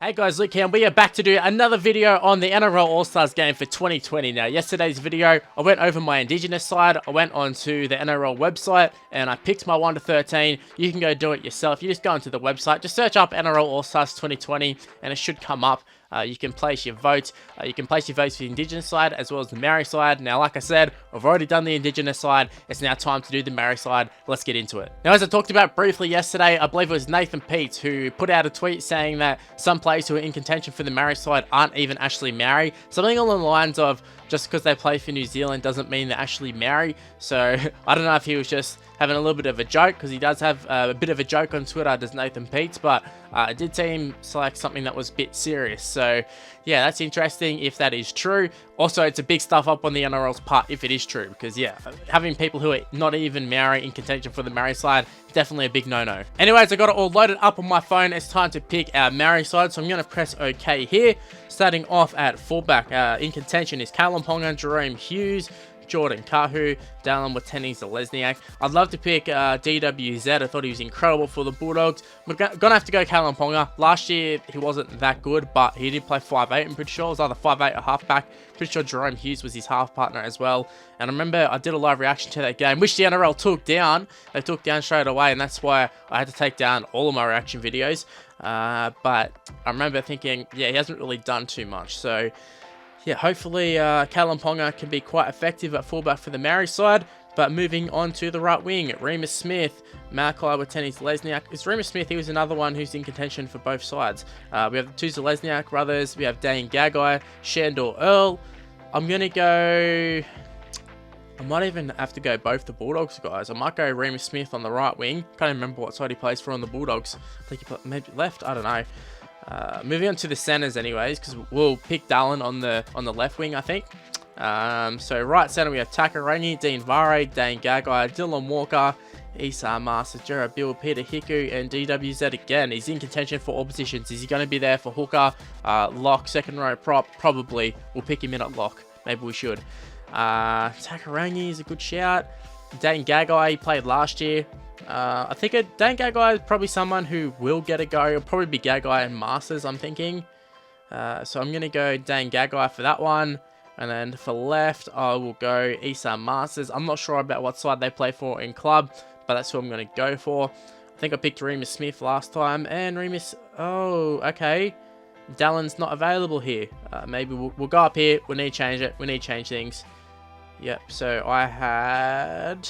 Hey guys, Luke here, and we are back to do another video on the NRL All Stars game for 2020. Now, yesterday's video, I went over my Indigenous side, I went onto the NRL website, and I picked my 1 to 13. You can go do it yourself. You just go onto the website, just search up NRL All Stars 2020, and it should come up. You can place your vote. You can place your votes for the Indigenous side as well as the Maori side. Now, like I said, I've already done the Indigenous side. It's now time to do the Maori side. Let's get into it. Now, as I talked about briefly yesterday, I believe it was Nathan Peets who put out a tweet saying that some players who are in contention for the Maori side aren't even actually Maori. Something along the lines of, just because they play for New Zealand doesn't mean they're actually Maori. So, I don't know if he was just having a little bit of a joke, because he does have a bit of a joke on Twitter, does Nathan Peets, but it did seem like something that was a bit serious. So, yeah, that's interesting if that is true. Also, it's a big stuff up on the NRL's part if it is true, because, yeah, having people who are not even Maori in contention for the Maori side, definitely a big no-no. Anyways, I got it all loaded up on my phone. It's time to pick our Maori side, so I'm going to press OK here. Starting off at fullback, in contention is Callum Ponga, Jerome Hughes, Jordan Kahu, Dallin Watene-Zelezniak. I'd love to pick DWZ. I thought he was incredible for the Bulldogs. We're going to have to go Callum Ponga. Last year, he wasn't that good, but he did play 5'8", I'm pretty sure. It was either 5'8" or halfback. Pretty sure Jerome Hughes was his half partner as well. And I remember I did a live reaction to that game, which the NRL took down. They took down straight away, and that's why I had to take down all of my reaction videos. But I remember thinking, yeah, he hasn't really done too much. So, yeah, hopefully Callum Ponga can be quite effective at fullback for the Maori side. But moving on to the right wing, Remus Smith, Malachi Watene-Zelezniak. Is Remus Smith? He was another one who's in contention for both sides. We have the two Zelezniak brothers. We have Dane Gagai, Shandor Earl. I'm going to go... I might even have to go both the Bulldogs, guys. I might go Remus Smith on the right wing. Can't remember what side he plays for on the Bulldogs. I think he plays maybe left. I don't know. Moving on to the centers, anyways, because we'll pick Dallin on the left wing, I think. So right center we have Takarangi, Dean Vare, Dane Gagai, Dylan Walker, Issa Masters, Jared Bill, Peter Hiku, and DWZ again. He's in contention for all positions. Is he going to be there for hooker, lock, second row prop? Probably. We'll pick him in at lock. Maybe we should. Takarangi is a good shout. Dane Gagai, he played last year. I think Dane Gagai is probably someone who will get a go. It'll probably be Gagai and Masters, I'm thinking. So I'm going to go Dane Gagai for that one. And then for left, I will go Issa Masters. I'm not sure about what side they play for in club, but that's who I'm going to go for. I think I picked Remus Smith last time. And Remus... Oh, okay. Dallin's not available here. Maybe we'll go up here. We need to change it. We need to change things. Yep, so I had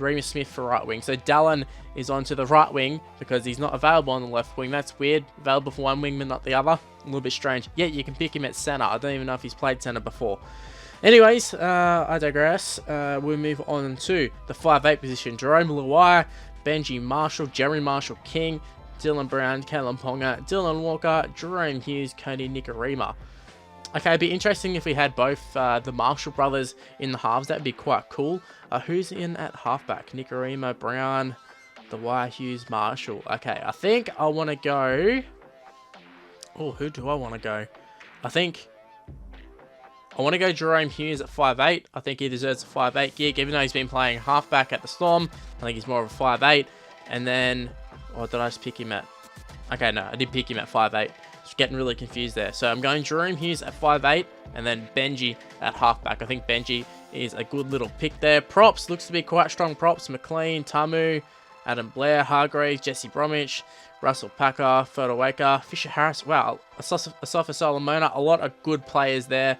Remus Smith for right wing. So Dallin is onto the right wing because he's not available on the left wing. That's weird. Available for one wing but not the other. A little bit strange. Yeah, you can pick him at center. I don't even know if he's played center before. Anyways, I digress. We'll move on to the 5'8" position. Jerome Luai, Benji Marshall, Jeremy Marshall King, Dylan Brown, Callum Ponga, Dylan Walker, Jerome Hughes, Cody Nikorima. Okay, it'd be interesting if we had both the Marshall brothers in the halves. That'd be quite cool. Who's in at halfback? Nikorima, Brown, the Wire, Hughes, Marshall. Okay, I think I want to go... Oh, who do I want to go? I think I want to go Jerome Hughes at 5'8". I think he deserves a 5'8 gig, even though he's been playing halfback at the Storm. I think he's more of a 5'8. And then... Or did I just pick him at... Okay, no, I did pick him at 5'8". Getting really confused there. So I'm going Jerome Hughes at 5'8", and then Benji at halfback. I think Benji is a good little pick there. Props, looks to be quite strong props. McLean, Tamu, Adam Blair, Hargreaves, Jesse Bromwich, Russell Packer, Fodawaka, Fisher Harris. Wow, Asafa Solomona. A lot of good players there.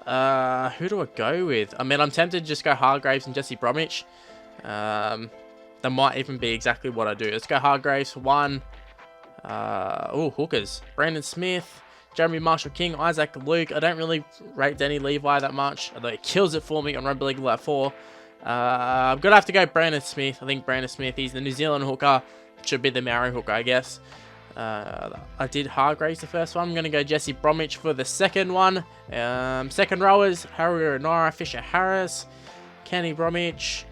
Who do I go with? I mean, I'm tempted to just go Hargreaves and Jesse Bromwich. That might even be exactly what I do. Let's go Hargreaves for one. Hookers. Brandon Smith, Jeremy Marshall King, Isaac Luke. I don't really rate Danny Levi that much, although he kills it for me on Rugby League Live 4. I'm going to have to go Brandon Smith. I think Brandon Smith, he's the New Zealand hooker. Should be the Maori hooker, I guess. I did Hargreaves the first one. I'm going to go Jesse Bromwich for the second one. Second rowers, Harry Onara, Fisher Harris, Kenny Bromwich,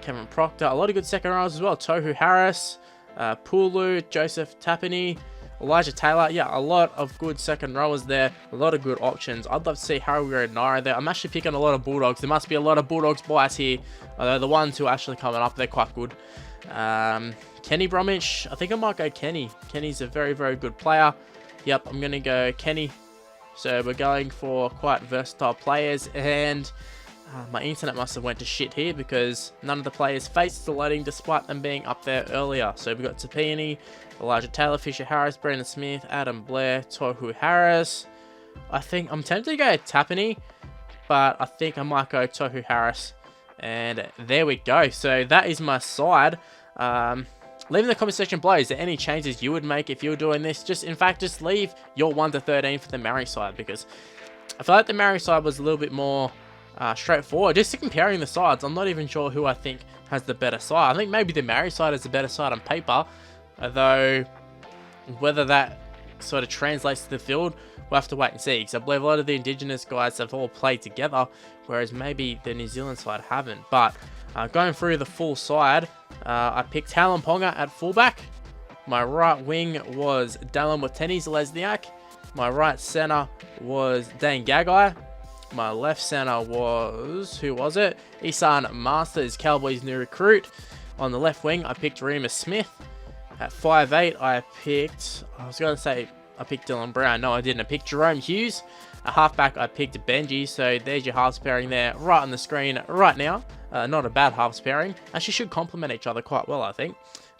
Kevin Proctor. A lot of good second rowers as well. Tohu Harris, Pulu, Joseph Tapani, Elijah Taylor. Yeah, a lot of good second rowers there. A lot of good options. I'd love to see Harry Onara there. I'm actually picking a lot of Bulldogs. There must be a lot of Bulldogs bias here. Although the ones who are actually coming up, they're quite good. Kenny Bromwich. I think I might go Kenny. Kenny's a very, very good player. Yep, I'm going to go Kenny. So we're going for quite versatile players, and my internet must have went to shit here because none of the players faced the loading despite them being up there earlier. So we've got Tapini, Elijah Taylor, Fisher Harris, Brandon Smith, Adam Blair, Tohu Harris. I think I'm tempted to go Tapini, but I think I might go Tohu Harris. And there we go. So that is my side. Leave in the comment section below, is there any changes you would make if you were doing this? In fact, just leave your 1 to 13 for the Maori side, because I feel like the Maori side was a little bit more straightforward. Just comparing the sides, I'm not even sure who I think has the better side. I think maybe the Maori side is the better side on paper, although whether that sort of translates to the field, we'll have to wait and see, because I believe a lot of the Indigenous guys have all played together, whereas maybe the New Zealand side haven't. But going through the full side, I picked Talon Ponga at fullback. My right wing was Dallin Wateni-Zelezniak. My right centre was Dane Gagai. My left centre was, who was it? Isan Masters, Cowboys' new recruit. On the left wing, I picked Remus Smith. At 5'8", I picked Dylan Brown. No, I didn't. I picked Jerome Hughes. At halfback, I picked Benji. So there's your halves pairing there right on the screen right now. Not a bad halves pairing. Actually should complement each other quite well, I think.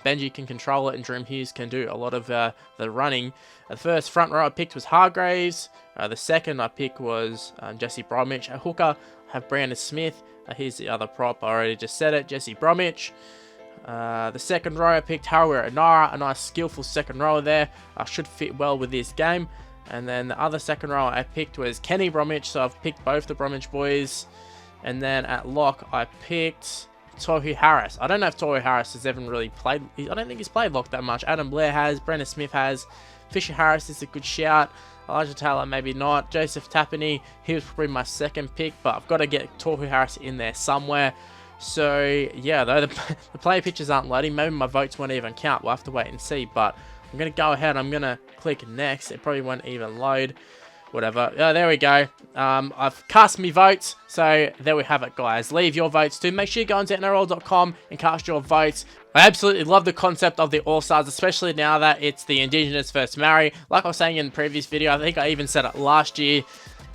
Benji can control it and Jerome Hughes can do a lot of the running. The first front row I picked was Hargraves. The second I picked was Jesse Bromwich. At hooker, I have Brandon Smith. Here's the other prop. I already just said it. Jesse Bromwich. The second row I picked Harawira Inara. A nice skillful second row there. Should fit well with this game. And then the other second row I picked was Kenny Bromwich. So I've picked both the Bromwich boys. And then at lock I picked Tohu Harris. I don't know if Tohu Harris has ever really played. I don't think he's played lock that much. Adam Blair has. Brandon Smith has. Fisher Harris is a good shout. Elijah Taylor maybe not. Joseph Tapini, he was probably my second pick, but I've got to get Tohu Harris in there somewhere. So yeah, though the player pictures aren't loading, maybe my votes won't even count. We'll have to wait and see, but I'm going to go ahead. I'm going to click next. It probably won't even load. Whatever. There we go. I've cast me votes. So there we have it, guys. Leave your votes too. Make sure you go onto NRL.com and cast your votes. I absolutely love the concept of the All Stars, especially now that it's the Indigenous versus Maori. Like I was saying in the previous video, I think I even said it last year.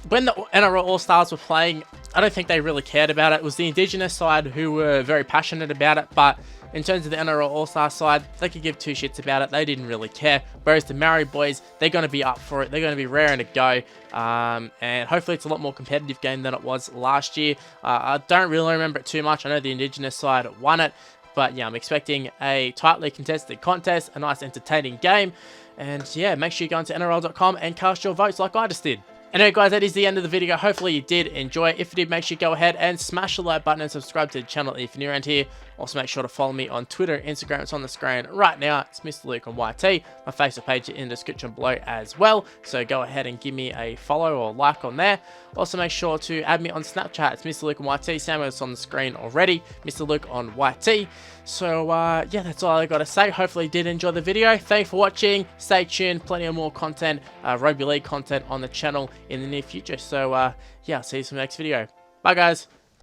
When the NRL All Stars were playing, I don't think they really cared about it. It was the Indigenous side who were very passionate about it, but in terms of the NRL All Stars side, they could give two shits about it. They didn't really care. Whereas the Maori boys, they're going to be up for it. They're going to be raring to go. And hopefully it's a lot more competitive game than it was last year. I don't really remember it too much. I know the Indigenous side won it. But yeah, I'm expecting a tightly contested contest, a nice entertaining game. And yeah, make sure you go into NRL.com and cast your votes like I just did. Anyway, guys, that is the end of the video. Hopefully you did enjoy it. If you did, make sure you go ahead and smash the like button and subscribe to the channel if you're new around here. Also, make sure to follow me on Twitter and Instagram. It's on the screen right now. It's MrLuke on YT. My Facebook page is in the description below as well. So go ahead and give me a follow or like on there. Also, make sure to add me on Snapchat. It's MrLuke on YT. Same as on the screen already. MrLuke on YT. So, yeah, that's all I got to say. Hopefully you did enjoy the video. Thanks for watching. Stay tuned. Plenty of more content, rugby league content on the channel in the near future. So, yeah, I'll see you in the next video. Bye, guys.